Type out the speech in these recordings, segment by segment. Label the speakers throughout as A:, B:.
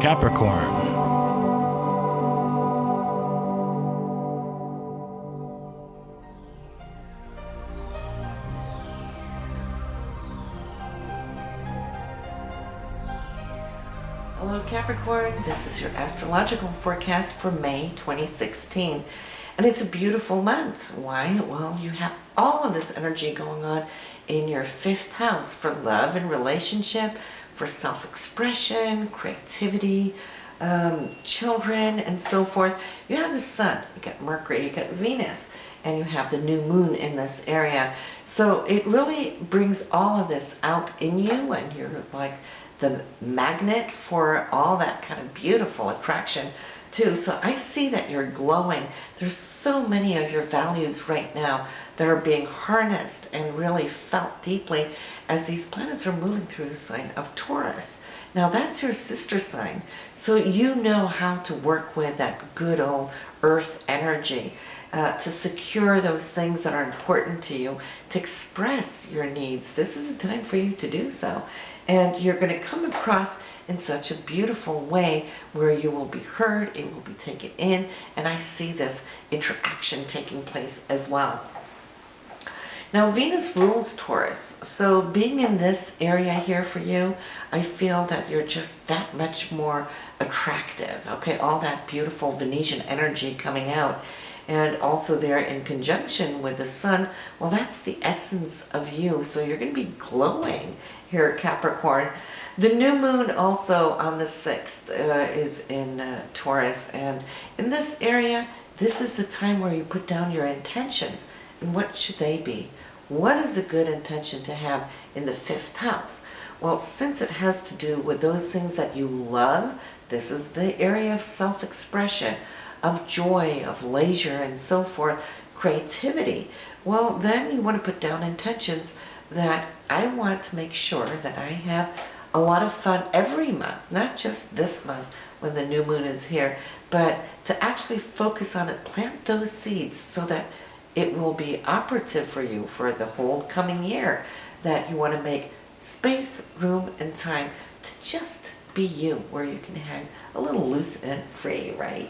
A: Capricorn.
B: Hello Capricorn, this is your astrological forecast for May 2016. And it's a beautiful month. Why? Well, you have all of this energy going on in your 5th house for love and relationship, for self-expression, creativity, children, and so forth. You have the sun, you got Mercury, you got Venus, and you have the new moon in this area. So it really brings all of this out in you, and you're like the magnet for all that kind of beautiful attraction too. So I see that you're glowing. There's so many of your values right now that are being harnessed and really felt deeply as these planets are moving through the sign of Taurus. Now that's your sister sign, so you know how to work with that good old earth energy to secure those things that are important to you, to express your needs. This is a time for you to do so. And you're going to come across in such a beautiful way where you will be heard, it will be taken in, and I see this interaction taking place as well. Now Venus rules Taurus, so being in this area here for you, I feel that you're just that much more attractive, okay? All that beautiful Venusian energy coming out. And also there in conjunction with the sun, well, that's the essence of you. So you're going to be glowing here, Capricorn. The new moon also on the 6th is in Taurus. And in this area, this is the time where you put down your intentions. And what should they be? What is a good intention to have in the 5th house? Well, since it has to do with those things that you love, this is the area of self-expression, of joy, of leisure, and so forth, creativity. Well, then you want to put down intentions that I want to make sure that I have a lot of fun every month, not just this month when the new moon is here, but to actually focus on it, plant those seeds so that it will be operative for you for the whole coming year, that you want to make space, room, and time to just be you, where you can hang a little loose and free, right?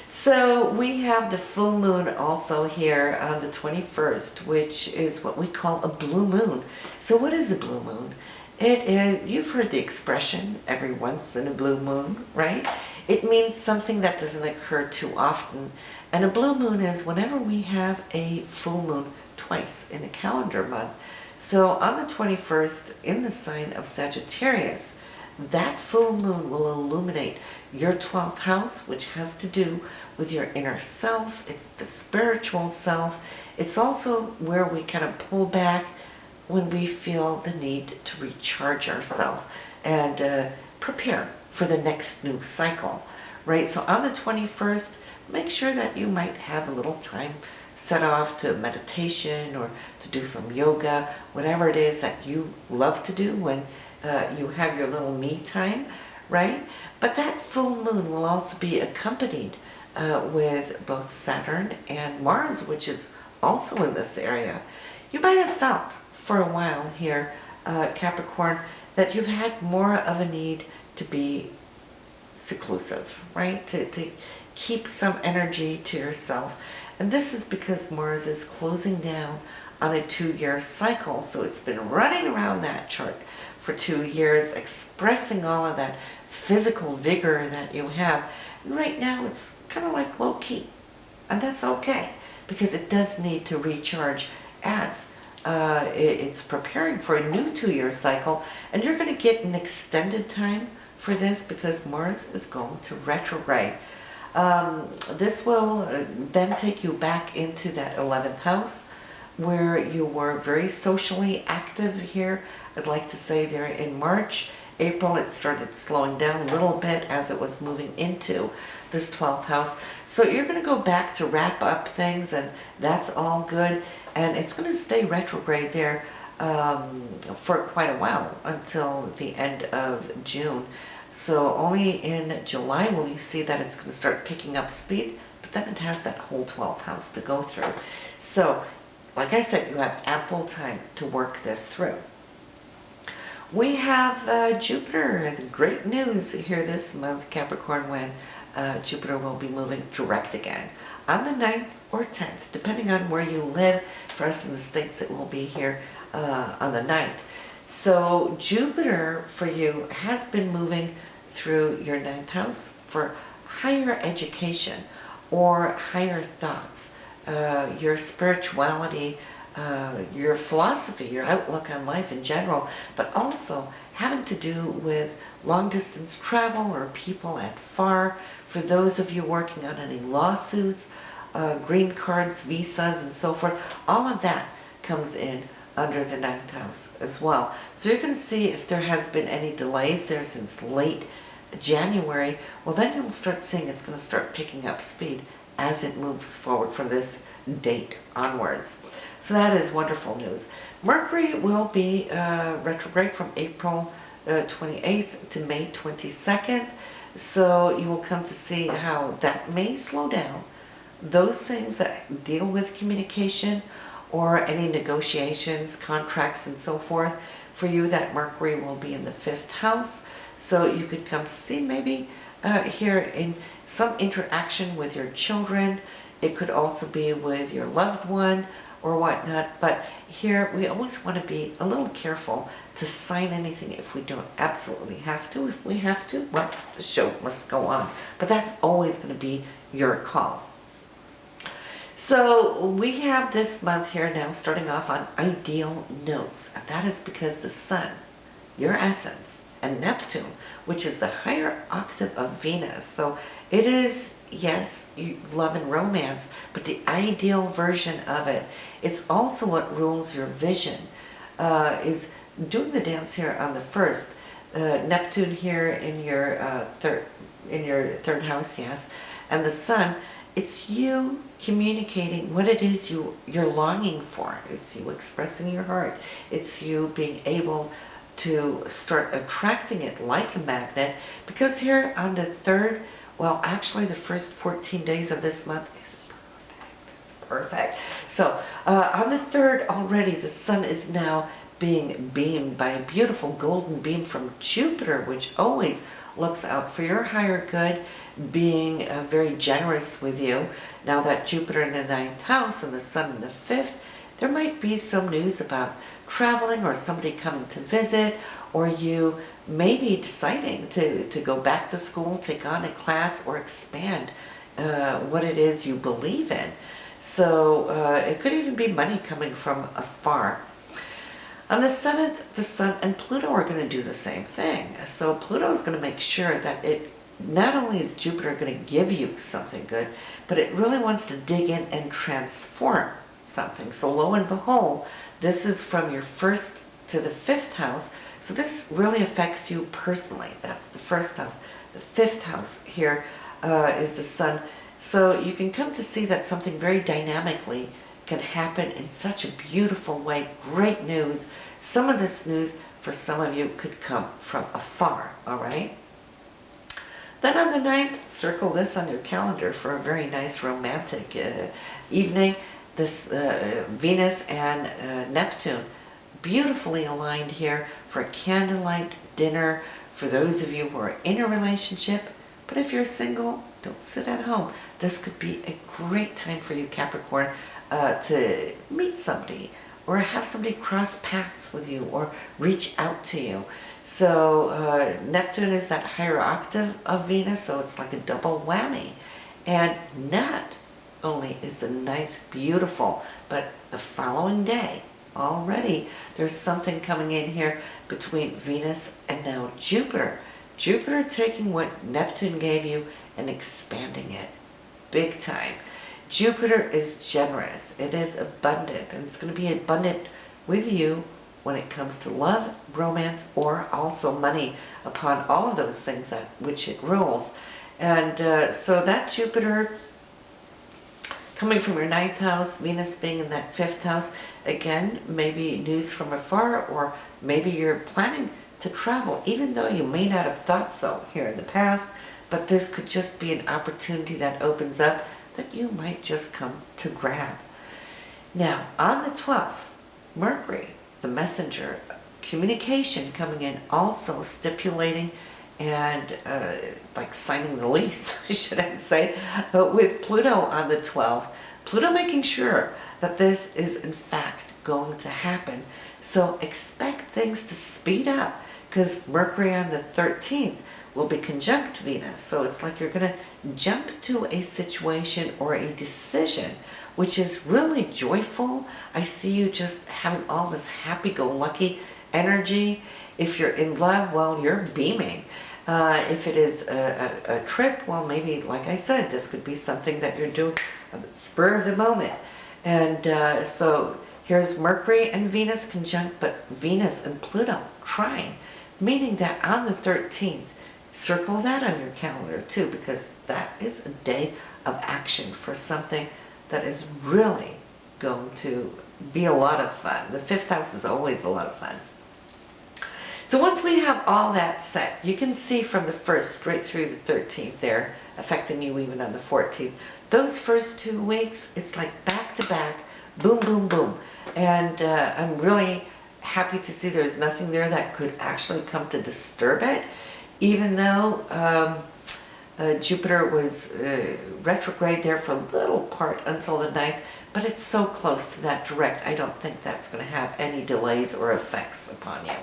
B: So we have the full moon also here on the 21st, which is what we call a blue moon. So what is a blue moon? It is, you've heard the expression, every once in a blue moon, right? It means something that doesn't occur too often. And a blue moon is whenever we have a full moon twice in a calendar month. So on the 21st, in the sign of Sagittarius, that full moon will illuminate your 12th house, which has to do with your inner self. It's the spiritual self. It's also where we kind of pull back when we feel the need to recharge ourselves and prepare for the next new cycle, right? So on the 21st, make sure that you might have a little time set off to meditation or to do some yoga, whatever it is that you love to do when you have your little me time, right? But that full moon will also be accompanied with both Saturn and Mars, which is also in this area. You might have felt for a while here, Capricorn, that you've had more of a need to be seclusive, right? To keep some energy to yourself. And this is because Mars is closing down on a 2-year cycle. So it's been running around that chart for 2 years, expressing all of that physical vigor that you have. And right now it's kind of like low key. And that's okay, because it does need to recharge as it's preparing for a new 2-year cycle. And you're going to get an extended time for this because Mars is going to retrograde. This will then take you back into that 11th house where you were very socially active here. I'd like to say there in March. April, it started slowing down a little bit as it was moving into this 12th house. So you're going to go back to wrap up things, and that's all good. And it's going to stay retrograde there for quite a while until the end of June. So only in July will you see that it's going to start picking up speed, but then it has that whole 12th house to go through. So, like I said, you have ample time to work this through. We have Jupiter. Great news here this month, Capricorn, when Jupiter will be moving direct again on the 9th or 10th, depending on where you live. For us in the States, it will be here on the 9th. So Jupiter for you has been moving through your 9th house for higher education or higher thoughts, your spirituality, your philosophy, your outlook on life in general, but also having to do with long distance travel or people at far. For those of you working on any lawsuits, green cards, visas, and so forth, all of that comes in under the 9th house as well. So you're going to see if there has been any delays there since late January. Well, then you'll start seeing it's going to start picking up speed as it moves forward from this date onwards. So that is wonderful news. Mercury will be retrograde from April 28th to May 22nd. So you will come to see how that may slow down those things that deal with communication or any negotiations, contracts, and so forth. For you, that Mercury will be in the 5th house. So you could come to see maybe here in some interaction with your children. It could also be with your loved one or whatnot. But here we always want to be a little careful to sign anything if we don't absolutely have to. If we have to, well, the show must go on. But that's always going to be your call. So we have this month here now starting off on ideal notes. And that is because the Sun, your essence, and Neptune, which is the higher octave of Venus. So it is, yes, love and romance, but the ideal version of it. It's also what rules your vision. Is doing the dance here on the 1st. Neptune here in your third house, yes, and the Sun. It's you communicating what it is you're longing for. It's you expressing your heart. It's you being able to start attracting it like a magnet, because here on the 3rd, well, actually the first 14 days of this month is perfect. It's perfect. So on the 3rd already, the Sun is now being beamed by a beautiful golden beam from Jupiter, which always looks out for your higher good, being very generous with you. Now that Jupiter in the 9th house and the Sun in the 5th, there might be some news about traveling or somebody coming to visit, or you may be deciding to go back to school, take on a class, or expand what it is you believe in. So it could even be money coming from afar. On the 7th, the Sun and Pluto are going to do the same thing. So Pluto is going to make sure that it not only is Jupiter going to give you something good, but it really wants to dig in and transform something. So lo and behold, this is from your 1st to the 5th house. So this really affects you personally. That's the 1st house. The 5th house here is the Sun. So you can come to see that something very dynamically can happen in such a beautiful way. Great news. Some of this news for some of you could come from afar, all right? Then on the 9th, circle this on your calendar for a very nice romantic evening. This Venus and Neptune, beautifully aligned here for a candlelight dinner for those of you who are in a relationship. But if you're single, don't sit at home. This could be a great time for you, Capricorn, to meet somebody or have somebody cross paths with you or reach out to you. So Neptune is that higher octave of Venus, so it's like a double whammy. And not only is the 9th beautiful, but the following day, already, there's something coming in here between Venus and now Jupiter. Jupiter taking what Neptune gave you and expanding it big time. Jupiter is generous. It is abundant, and it's going to be abundant with you when it comes to love, romance, or also money, upon all of those things that which it rules. And so that Jupiter coming from your 9th house, Venus being in that 5th house, again, maybe news from afar, or maybe you're planning to travel, even though you may not have thought so here in the past, but this could just be an opportunity that opens up that you might just come to grab. Now, on the 12th, Mercury, the messenger, communication coming in, also stipulating and like signing the lease, should I say, with Pluto on the 12th. Pluto making sure that this is in fact going to happen. So expect things to speed up, because Mercury on the 13th will be conjunct Venus. So it's like you're going to jump to a situation or a decision which is really joyful. I see you just having all this happy-go-lucky energy. If you're in love, well, you're beaming. If it is a trip, well, maybe, like I said, this could be something that you're doing at the spur of the moment. And so here's Mercury and Venus conjunct, but Venus and Pluto trine, meaning that on the 13th, circle that on your calendar too, because that is a day of action for something that is really going to be a lot of fun. The 5th house is always a lot of fun. So once we have all that set, you can see from the 1st straight through the 13th there, affecting you even on the 14th. Those first 2 weeks, it's like back to back, boom, boom, boom. And I'm really happy to see there's nothing there that could actually come to disturb it, even though Jupiter was retrograde there for a little part until the 9th, but it's so close to that direct, I don't think that's going to have any delays or effects upon you.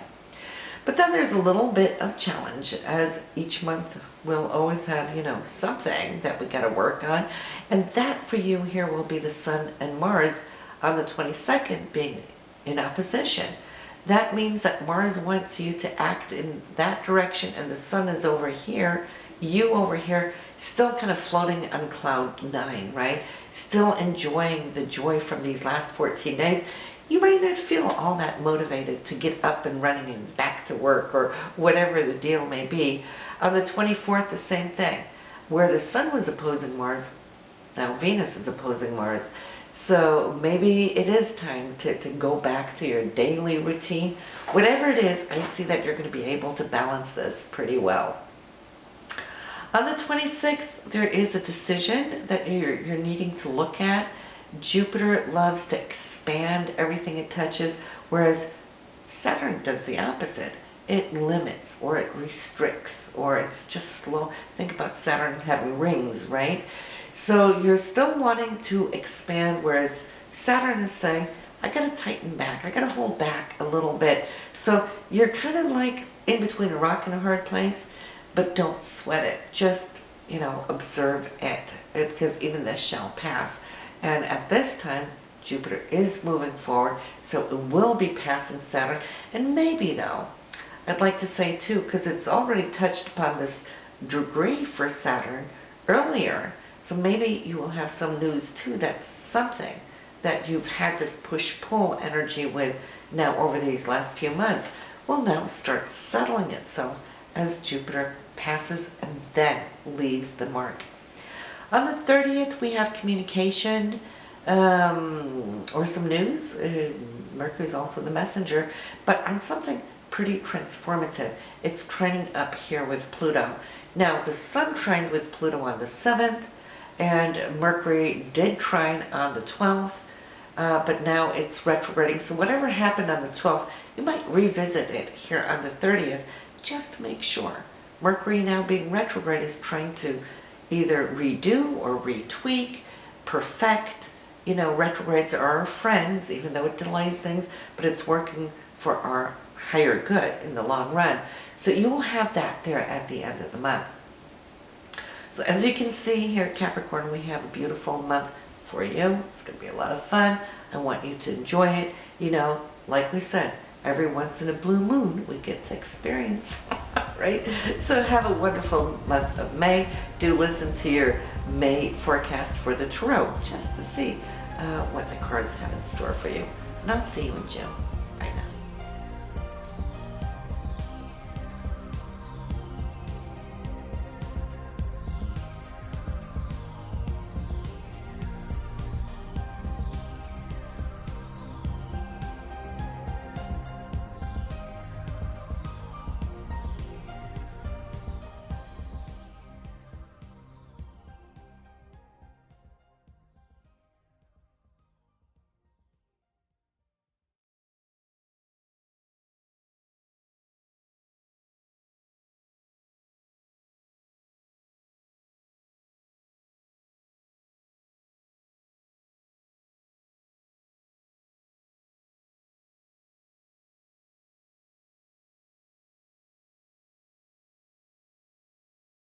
B: But then there's a little bit of challenge, as each month we'll always have, you know, something that we got to work on. And that for you here will be the Sun and Mars on the 22nd being in opposition. That means that Mars wants you to act in that direction, and the Sun is over here, you over here, still kind of floating on cloud 9, right? Still enjoying the joy from these last 14 days. You might not feel all that motivated to get up and running and back to work or whatever the deal may be. On the 24th, the same thing. Where the Sun was opposing Mars, now Venus is opposing Mars. So maybe it is time to go back to your daily routine. Whatever it is, I see that you're going to be able to balance this pretty well. On the 26th, there is a decision that you're needing to look at. Jupiter loves to expand everything it touches, whereas Saturn does the opposite. It limits, or it restricts, or it's just slow. Think about Saturn having rings, right? So you're still wanting to expand, whereas Saturn is saying, I gotta tighten back, I gotta hold back a little bit. So you're kind of like in between a rock and a hard place, but don't sweat it. Just, you know, observe it, because even this shall pass. And at this time, Jupiter is moving forward, so it will be passing Saturn. And maybe though, I'd like to say too, because it's already touched upon this degree for Saturn earlier, so maybe you will have some news too, that's something that you've had this push-pull energy with now over these last few months will now start settling itself as Jupiter passes and then leaves the mark. On the 30th, we have communication or some news. Mercury is also the messenger, but on something pretty transformative. It's trining up here with Pluto. Now, the Sun trined with Pluto on the 7th, and Mercury did trine on the 12th, but now it's retrograding. So whatever happened on the 12th, you might revisit it here on the 30th, just to make sure. Mercury now being retrograde is trying to either redo or retweak, perfect. You know, retrogrades are our friends, even though it delays things, but it's working for our higher good in the long run. So you will have that there at the end of the month. So as you can see here, Capricorn, we have a beautiful month for you. It's going to be a lot of fun. I want you to enjoy it. You know, like we said, every once in a blue moon, we get to experience, right? So have a wonderful month of May. Do listen to your May forecast for the Tarot, just to see what the cards have in store for you. And I'll see you in June.